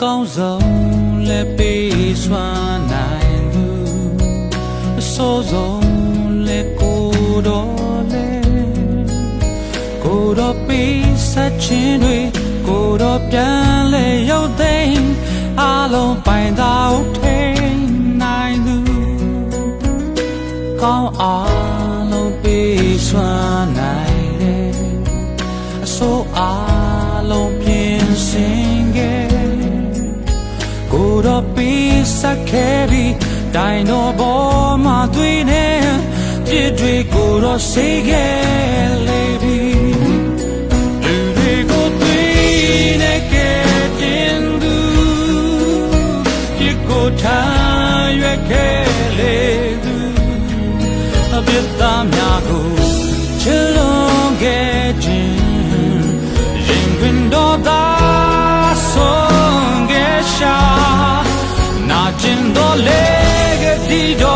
ကောင်းဆုံးလက်ပေးစွမ်းနိုင်သူအဆိုးဆုံးလက်ကိုတော်လဲကိုတော်ပေးဆက်ခြင်းတွေကိုတော်ပြန်လဲရုပ်သိမ်းအလုံးပိုင်သာထိန်နိုင်သူကောင်းအားလုံးပေးစွမ်းနိုင်တယ်အဆိုးအားလုံးပြင်ဆင်ခဲ့ကိုတော်ပေးဆက်ခဲ့ပြီးတိုင်တော်ပေါ်မှာတွေ့နေပြည့်တွေကိုတော်စေခဲ့လေပြီလူတွေကိုတွေ့နေခဲ့တင်သူပြည့်ကိုထားရွက်ခဲ့လေသူအပြစ်သားများကိုချစ်လွန်ခဲ့ခြင်းရင်ခွင်တော်သားဆုံးခဲ့ရှာနာကျင်တော်လေကတိတော်